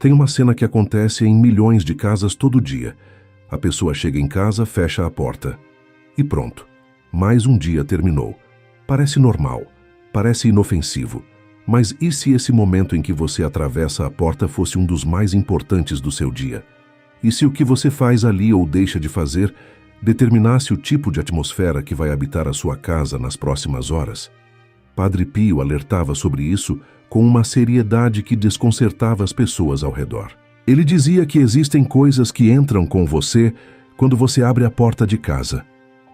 Tem uma cena que acontece em milhões de casas todo dia. A pessoa chega em casa, fecha a porta. E pronto. Mais um dia terminou. Parece normal. Parece inofensivo. Mas e se esse momento em que você atravessa a porta fosse um dos mais importantes do seu dia? E se o que você faz ali ou deixa de fazer determinasse o tipo de atmosfera que vai habitar a sua casa nas próximas horas? Padre Pio alertava sobre isso com uma seriedade que desconcertava as pessoas ao redor. Ele dizia que existem coisas que entram com você quando você abre a porta de casa.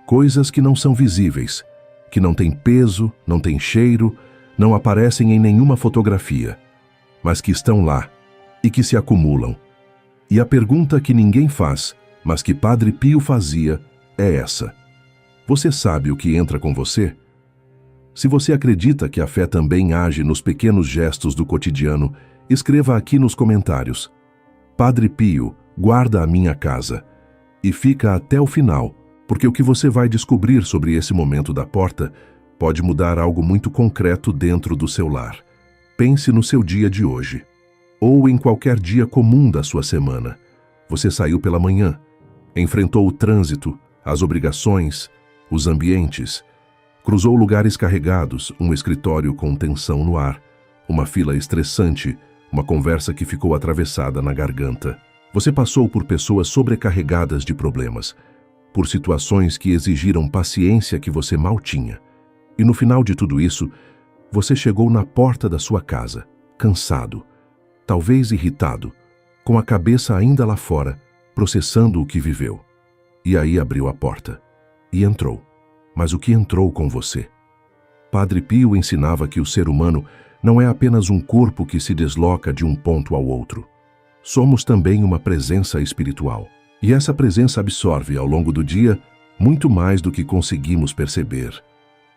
Coisas que não são visíveis, que não têm peso, não têm cheiro, não aparecem em nenhuma fotografia, mas que estão lá e que se acumulam. E a pergunta que ninguém faz, mas que Padre Pio fazia, é essa: você sabe o que entra com você? Se você acredita que a fé também age nos pequenos gestos do cotidiano, escreva aqui nos comentários: Padre Pio, guarda a minha casa. E fica até o final, porque o que você vai descobrir sobre esse momento da porta pode mudar algo muito concreto dentro do seu lar. Pense no seu dia de hoje, ou em qualquer dia comum da sua semana. Você saiu pela manhã, enfrentou o trânsito, as obrigações, os ambientes, cruzou lugares carregados, um escritório com tensão no ar, uma fila estressante, uma conversa que ficou atravessada na garganta. Você passou por pessoas sobrecarregadas de problemas, por situações que exigiram paciência que você mal tinha. E no final de tudo isso, você chegou na porta da sua casa, cansado, talvez irritado, com a cabeça ainda lá fora, processando o que viveu. E aí abriu a porta e entrou. Mas o que entrou com você? Padre Pio ensinava que o ser humano não é apenas um corpo que se desloca de um ponto ao outro. Somos também uma presença espiritual. E essa presença absorve, ao longo do dia, muito mais do que conseguimos perceber.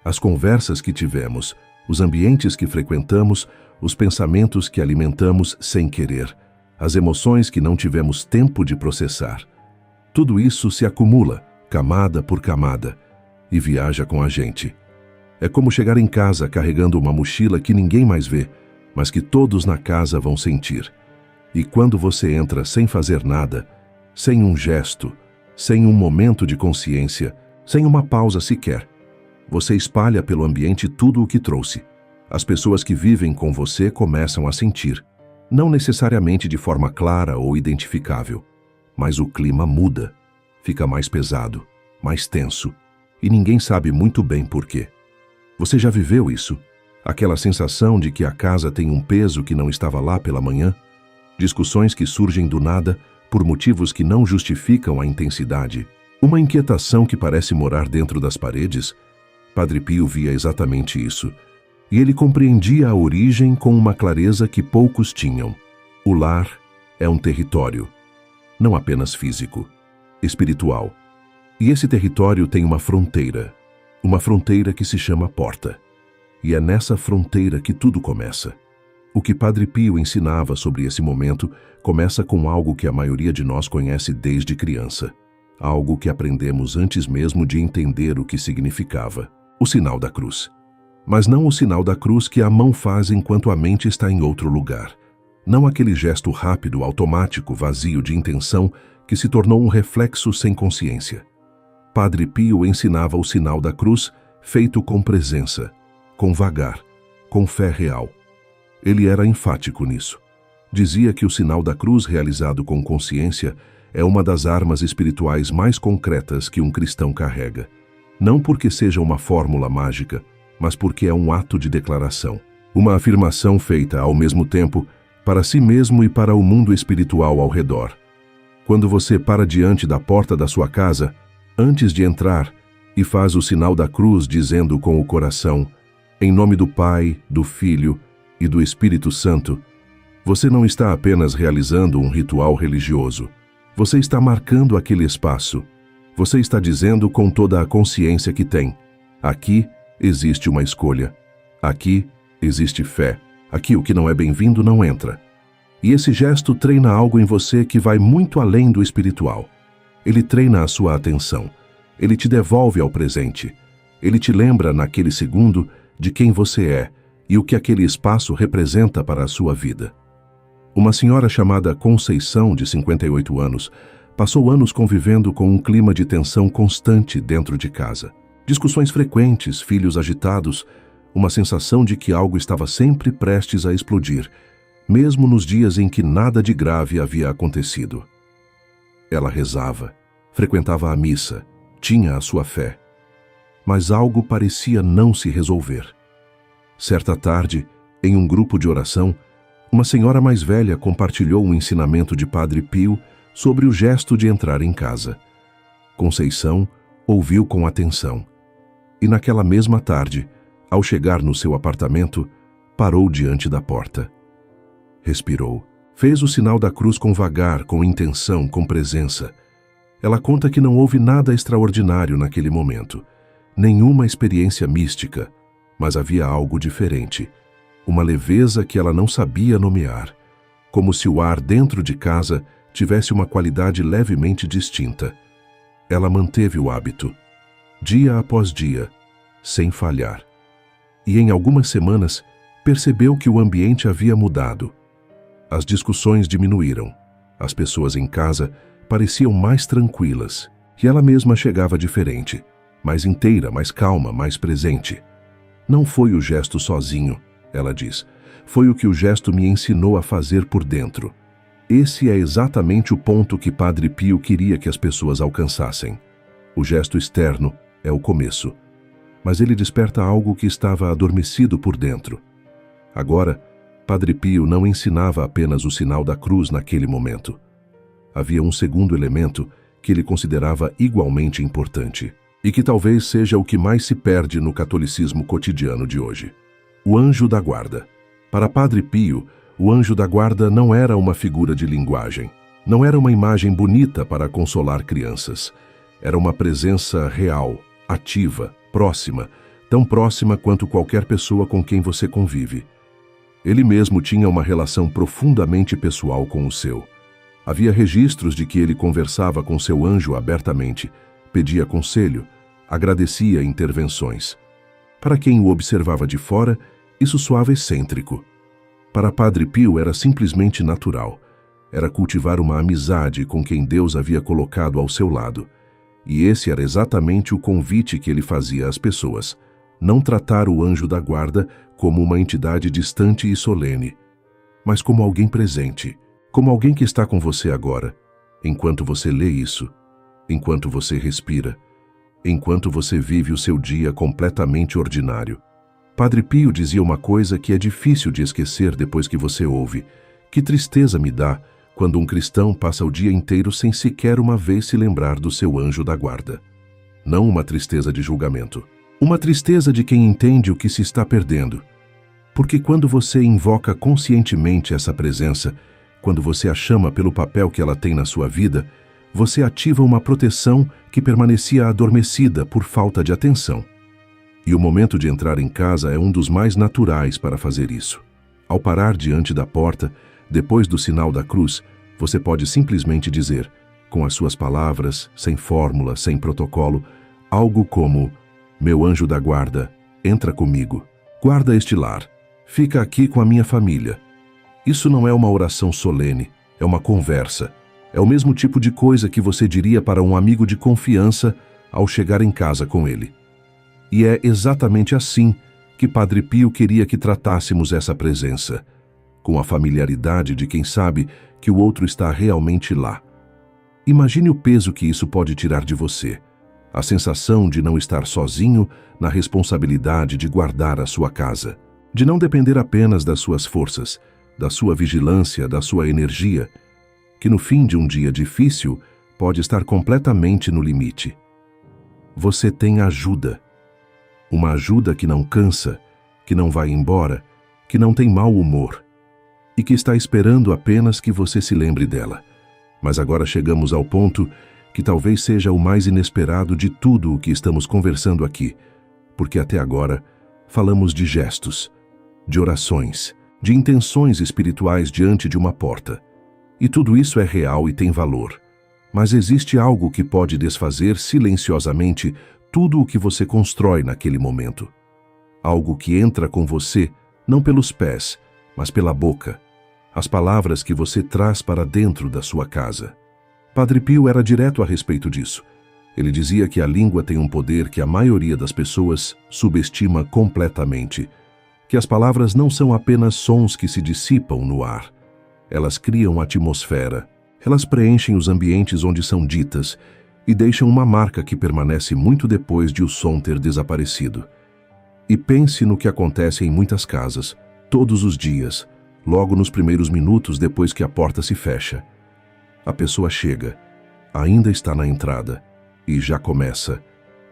As conversas que tivemos, os ambientes que frequentamos, os pensamentos que alimentamos sem querer, as emoções que não tivemos tempo de processar. Tudo isso se acumula, camada por camada, e viaja com a gente. É como chegar em casa carregando uma mochila que ninguém mais vê, mas que todos na casa vão sentir. E quando você entra sem fazer nada, sem um gesto, sem um momento de consciência, sem uma pausa sequer, você espalha pelo ambiente tudo o que trouxe. As pessoas que vivem com você começam a sentir, não necessariamente de forma clara ou identificável, mas o clima muda, fica mais pesado, mais tenso, e ninguém sabe muito bem por quê. Você já viveu isso? Aquela sensação de que a casa tem um peso que não estava lá pela manhã? Discussões que surgem do nada por motivos que não justificam a intensidade? Uma inquietação que parece morar dentro das paredes? Padre Pio via exatamente isso, e ele compreendia a origem com uma clareza que poucos tinham. O lar é um território, não apenas físico, espiritual. E esse território tem uma fronteira que se chama porta. E é nessa fronteira que tudo começa. O que Padre Pio ensinava sobre esse momento começa com algo que a maioria de nós conhece desde criança. Algo que aprendemos antes mesmo de entender o que significava. O sinal da cruz. Mas não o sinal da cruz que a mão faz enquanto a mente está em outro lugar. Não aquele gesto rápido, automático, vazio de intenção que se tornou um reflexo sem consciência. Padre Pio ensinava o sinal da cruz feito com presença, com vagar, com fé real. Ele era enfático nisso. Dizia que o sinal da cruz realizado com consciência é uma das armas espirituais mais concretas que um cristão carrega. Não porque seja uma fórmula mágica, mas porque é um ato de declaração. Uma afirmação feita, ao mesmo tempo, para si mesmo e para o mundo espiritual ao redor. Quando você para diante da porta da sua casa, antes de entrar, e faz o sinal da cruz dizendo com o coração, em nome do Pai, do Filho e do Espírito Santo, você não está apenas realizando um ritual religioso. Você está marcando aquele espaço. Você está dizendo com toda a consciência que tem: aqui existe uma escolha. Aqui existe fé. Aqui o que não é bem-vindo não entra. E esse gesto treina algo em você que vai muito além do espiritual. Ele treina a sua atenção. Ele te devolve ao presente. Ele te lembra naquele segundo de quem você é e o que aquele espaço representa para a sua vida. Uma senhora chamada Conceição, de 58 anos, passou anos convivendo com um clima de tensão constante dentro de casa. Discussões frequentes, filhos agitados, uma sensação de que algo estava sempre prestes a explodir, mesmo nos dias em que nada de grave havia acontecido. Ela rezava, frequentava a missa, tinha a sua fé. Mas algo parecia não se resolver. Certa tarde, em um grupo de oração, uma senhora mais velha compartilhou um ensinamento de Padre Pio sobre o gesto de entrar em casa. Conceição ouviu com atenção. E naquela mesma tarde, ao chegar no seu apartamento, parou diante da porta. Respirou. Fez o sinal da cruz com vagar, com intenção, com presença. Ela conta que não houve nada extraordinário naquele momento, nenhuma experiência mística, mas havia algo diferente, uma leveza que ela não sabia nomear, como se o ar dentro de casa tivesse uma qualidade levemente distinta. Ela manteve o hábito, dia após dia, sem falhar. E em algumas semanas, percebeu que o ambiente havia mudado. As discussões diminuíram. As pessoas em casa pareciam mais tranquilas. E ela mesma chegava diferente, mais inteira, mais calma, mais presente. Não foi o gesto sozinho, ela diz. Foi o que o gesto me ensinou a fazer por dentro. Esse é exatamente o ponto que Padre Pio queria que as pessoas alcançassem. O gesto externo é o começo, mas ele desperta algo que estava adormecido por dentro. Agora, Padre Pio não ensinava apenas o sinal da cruz naquele momento. Havia um segundo elemento que ele considerava igualmente importante, e que talvez seja o que mais se perde no catolicismo cotidiano de hoje: o anjo da guarda. Para Padre Pio, o anjo da guarda não era uma figura de linguagem, não era uma imagem bonita para consolar crianças. Era uma presença real, ativa, próxima, tão próxima quanto qualquer pessoa com quem você convive. Ele mesmo tinha uma relação profundamente pessoal com o seu. Havia registros de que ele conversava com seu anjo abertamente, pedia conselho, agradecia intervenções. Para quem o observava de fora, isso soava excêntrico. Para Padre Pio era simplesmente natural. Era cultivar uma amizade com quem Deus havia colocado ao seu lado. E esse era exatamente o convite que ele fazia às pessoas: não tratar o anjo da guarda como uma entidade distante e solene, mas como alguém presente, como alguém que está com você agora, enquanto você lê isso, enquanto você respira, enquanto você vive o seu dia completamente ordinário. Padre Pio dizia uma coisa que é difícil de esquecer depois que você ouve: que tristeza me dá quando um cristão passa o dia inteiro sem sequer uma vez se lembrar do seu anjo da guarda. Não uma tristeza de julgamento. Uma tristeza de quem entende o que se está perdendo. Porque quando você invoca conscientemente essa presença, quando você a chama pelo papel que ela tem na sua vida, você ativa uma proteção que permanecia adormecida por falta de atenção. E o momento de entrar em casa é um dos mais naturais para fazer isso. Ao parar diante da porta, depois do sinal da cruz, você pode simplesmente dizer, com as suas palavras, sem fórmula, sem protocolo, algo como: meu anjo da guarda, entra comigo, guarda este lar, fica aqui com a minha família. Isso não é uma oração solene, é uma conversa. É o mesmo tipo de coisa que você diria para um amigo de confiança ao chegar em casa com ele. E é exatamente assim que Padre Pio queria que tratássemos essa presença, com a familiaridade de quem sabe que o outro está realmente lá. Imagine o peso que isso pode tirar de você, a sensação de não estar sozinho na responsabilidade de guardar a sua casa, de não depender apenas das suas forças, da sua vigilância, da sua energia, que no fim de um dia difícil pode estar completamente no limite. Você tem ajuda. Uma ajuda que não cansa, que não vai embora, que não tem mau humor e que está esperando apenas que você se lembre dela. Mas agora chegamos ao ponto que talvez seja o mais inesperado de tudo o que estamos conversando aqui, porque até agora falamos de gestos, de orações, de intenções espirituais diante de uma porta. E tudo isso é real e tem valor. Mas existe algo que pode desfazer silenciosamente tudo o que você constrói naquele momento. Algo que entra com você, não pelos pés, mas pela boca. as palavras que você traz para dentro da sua casa. Padre Pio era direto a respeito disso. Ele dizia que a língua tem um poder que a maioria das pessoas subestima completamente, que as palavras não são apenas sons que se dissipam no ar. Elas criam atmosfera, elas preenchem os ambientes onde são ditas e deixam uma marca que permanece muito depois de o som ter desaparecido. E pense no que acontece em muitas casas, todos os dias, logo nos primeiros minutos depois que a porta se fecha. A pessoa chega, ainda está na entrada, e já começa.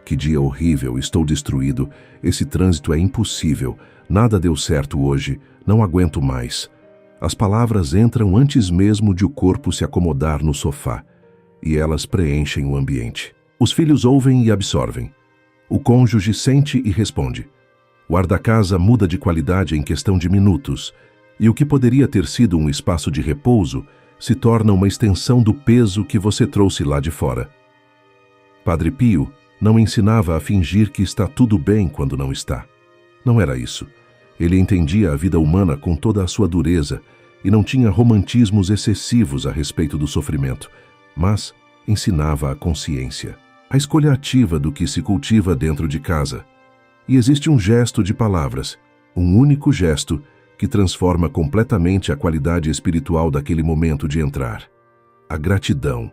Que dia horrível, estou destruído, esse trânsito é impossível, nada deu certo hoje, não aguento mais. As palavras entram antes mesmo de o corpo se acomodar no sofá, e elas preenchem o ambiente. Os filhos ouvem e absorvem. O cônjuge sente e responde. O ar da casa muda de qualidade em questão de minutos, e o que poderia ter sido um espaço de repouso se torna uma extensão do peso que você trouxe lá de fora. Padre Pio não ensinava a fingir que está tudo bem quando não está. Não era isso. Ele entendia a vida humana com toda a sua dureza e não tinha romantismos excessivos a respeito do sofrimento, mas ensinava a consciência, a escolha ativa do que se cultiva dentro de casa. E existe um gesto de palavras, um único gesto que transforma completamente a qualidade espiritual daquele momento de entrar. A gratidão.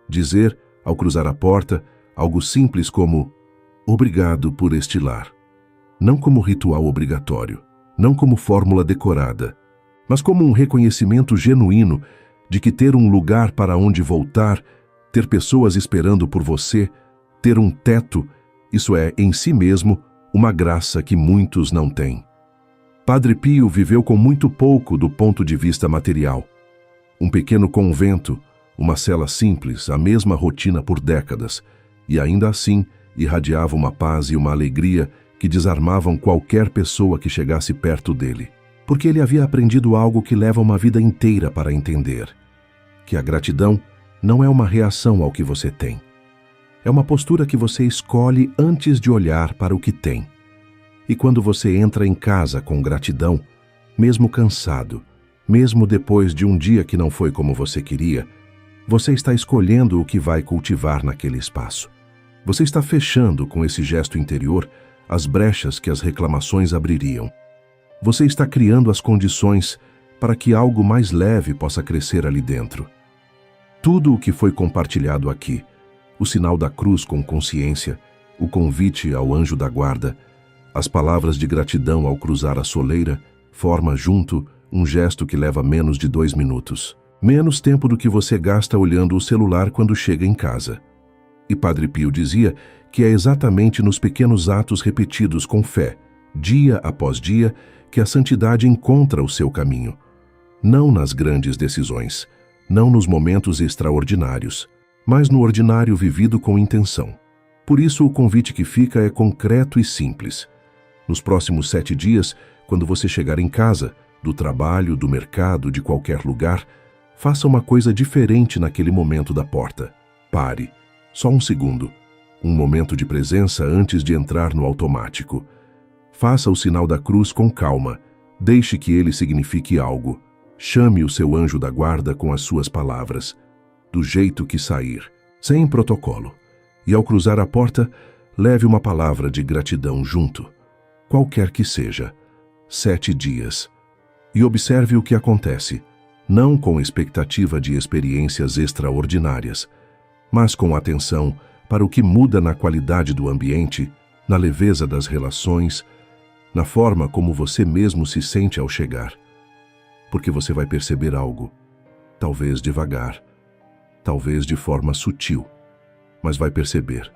Dizer, ao cruzar a porta, algo simples como "Obrigado por este lar". Não como ritual obrigatório, não como fórmula decorada, mas como um reconhecimento genuíno de que ter um lugar para onde voltar, ter pessoas esperando por você, ter um teto, isso é, em si mesmo, uma graça que muitos não têm. Padre Pio viveu com muito pouco do ponto de vista material. Um pequeno convento, uma cela simples, a mesma rotina por décadas, e ainda assim irradiava uma paz e uma alegria que desarmavam qualquer pessoa que chegasse perto dele. Porque ele havia aprendido algo que leva uma vida inteira para entender: que a gratidão não é uma reação ao que você tem. É uma postura que você escolhe antes de olhar para o que tem. E quando você entra em casa com gratidão, mesmo cansado, mesmo depois de um dia que não foi como você queria, você está escolhendo o que vai cultivar naquele espaço. Você está fechando com esse gesto interior as brechas que as reclamações abririam. Você está criando as condições para que algo mais leve possa crescer ali dentro. Tudo o que foi compartilhado aqui, o sinal da cruz com consciência, o convite ao anjo da guarda, as palavras de gratidão ao cruzar a soleira, forma junto um gesto que leva menos de 2 minutos. Menos tempo do que você gasta olhando o celular quando chega em casa. E Padre Pio dizia que é exatamente nos pequenos atos repetidos com fé, dia após dia, que a santidade encontra o seu caminho. Não nas grandes decisões, não nos momentos extraordinários, mas no ordinário vivido com intenção. Por isso o convite que fica é concreto e simples. Nos próximos 7 dias, quando você chegar em casa, do trabalho, do mercado, de qualquer lugar, faça uma coisa diferente naquele momento da porta. Pare. Só um segundo. Um momento de presença antes de entrar no automático. Faça o sinal da cruz com calma. Deixe que ele signifique algo. Chame o seu anjo da guarda com as suas palavras. Do jeito que sair, sem protocolo. E ao cruzar a porta, leve uma palavra de gratidão junto. Qualquer que seja. 7 dias. E observe o que acontece. Não com expectativa de experiências extraordinárias, mas com atenção para o que muda na qualidade do ambiente, na leveza das relações, na forma como você mesmo se sente ao chegar. Porque você vai perceber algo, talvez devagar, talvez de forma sutil, mas vai perceber.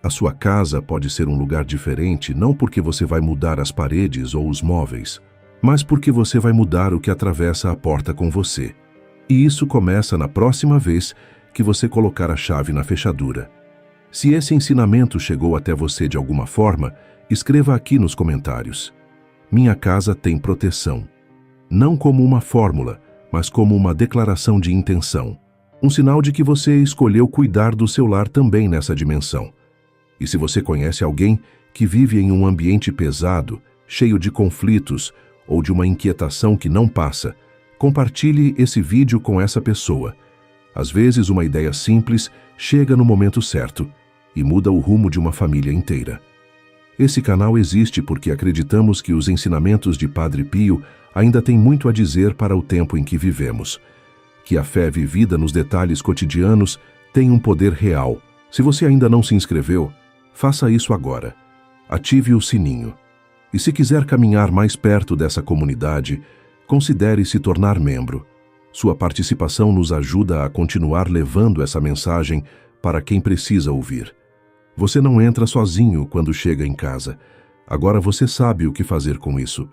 A sua casa pode ser um lugar diferente não porque você vai mudar as paredes ou os móveis, mas porque você vai mudar o que atravessa a porta com você. E isso começa na próxima vez que você colocar a chave na fechadura. Se esse ensinamento chegou até você de alguma forma, escreva aqui nos comentários. Minha casa tem proteção. Não como uma fórmula, mas como uma declaração de intenção. Um sinal de que você escolheu cuidar do seu lar também nessa dimensão. E se você conhece alguém que vive em um ambiente pesado, cheio de conflitos ou de uma inquietação que não passa, Compartilhe esse vídeo com essa pessoa. Às vezes, uma ideia simples chega no momento certo e muda o rumo de uma família inteira. Esse canal existe porque acreditamos que os ensinamentos de Padre Pio ainda têm muito a dizer para o tempo em que vivemos. Que a fé vivida nos detalhes cotidianos tem um poder real. Se você ainda não se inscreveu, faça isso agora. Ative o sininho. E se quiser caminhar mais perto dessa comunidade, considere se tornar membro. Sua participação nos ajuda a continuar levando essa mensagem para quem precisa ouvir. Você não entra sozinho quando chega em casa. Agora você sabe o que fazer com isso.